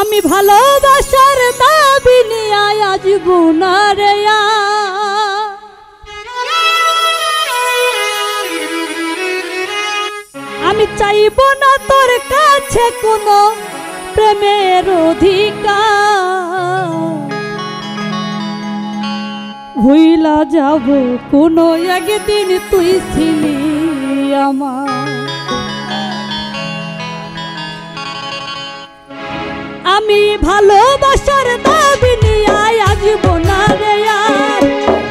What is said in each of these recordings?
আমি ভালোবাসার দাবি নিয়ে আসব না রে আমি চাইব না তোর কাছে কোনো প্রেমের অধিকার ভুইলা যাব কোনো একদিন তুই ছিলি আমার আমি ভালোবাসার দাবি নিয়ে আসব না রে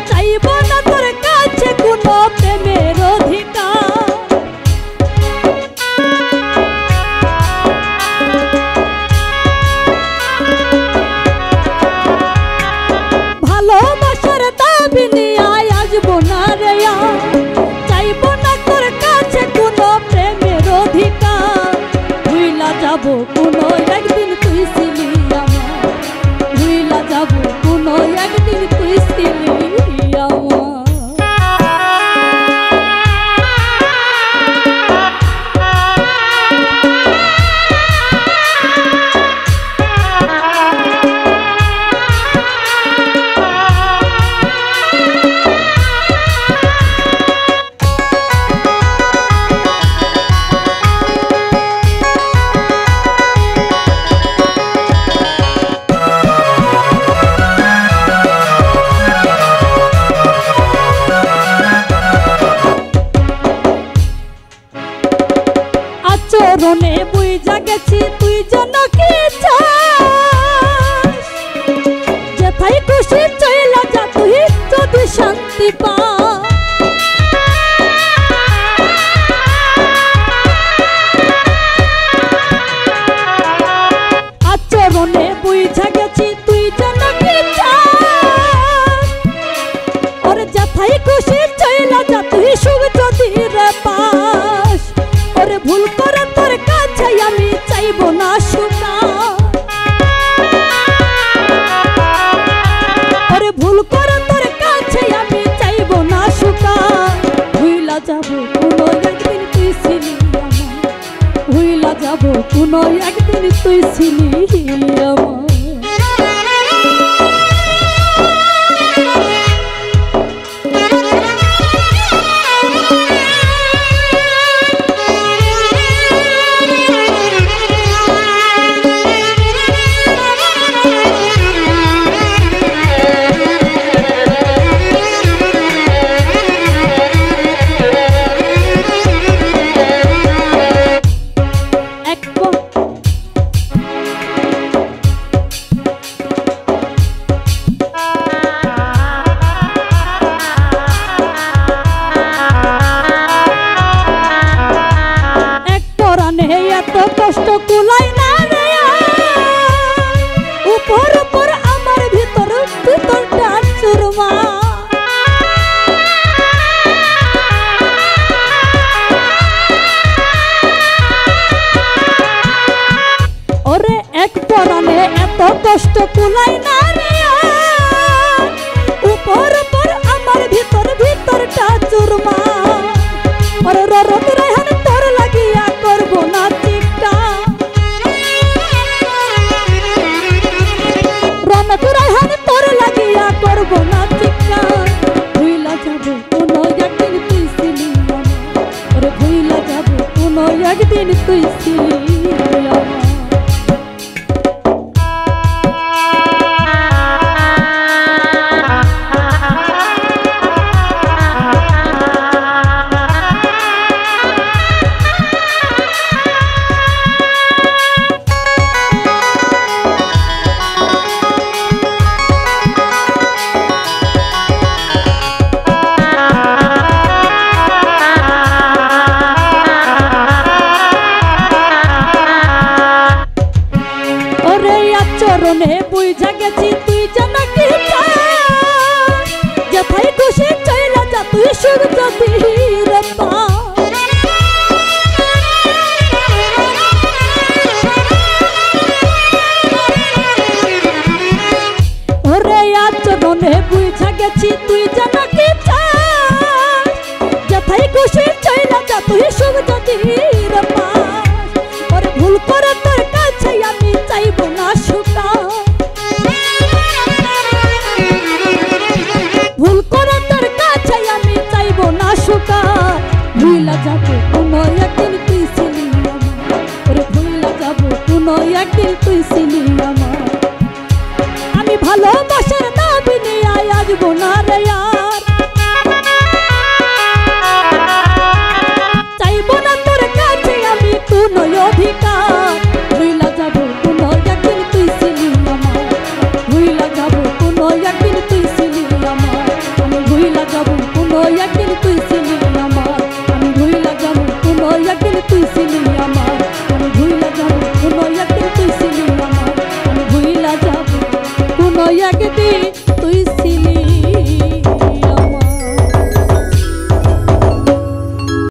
চাইব না তোর কাছে কোনো প্রেমের অধিকার ভালোবাসার দাবি নিয়ে আসব না রে চাইব না তোর কাছে কোনো প্রেমের অধিকার ভুইলা যাব কোনো একদিন তুই ছিলি আমার ভুইলা যাব কোনো একদিন তুই ছিলি আমার চরণে বুঝা গেছি তুই যেন কি চাস যেথায় খুশি চইলা যা তুই যদি শান্তি পা আচরণে বুঝা গেছি তুই যেন কি চাস ওরে যেথায় খুশি চইলা যা তুই সুখ যদি রে পাস ওরে ভুল করে তোর কাছে আমি চাইব না সুখা ওরে ভুল করে তোর কাছে আমি চাইব না সুখা ভুইলা যাব কোনো একদিন তুই ছিলি আমার ভুইলা যাব কোনো একদিন তুই ছিলি আমার কষ্ট কুলাই না রে উপর উপর আমার ভিতরটা চুরমা ওরে এক পরানে এত কষ্ট কুলাই না রে উপর উপর আমার ভিতরটা চুরমা ওরে ররত রেহান তোর লাগিয়া করব না তোর লাগিয়া করবো না চিৎকার ভুইলা যাব কোনো একদিন তুই ছিলি আমার ভুইলা যাব কোনো একদিন তুই ছিলি আমার চরণে বুঝা গেছি তুই যেন কি চাস যেথায় খুশি চইলা যা তুই সুখ যদি রে পা ওরে আচরণে বুঝা গেছি তুই যেন কি চাস যেথায় খুশি চইলা যা তুই সুখ যদি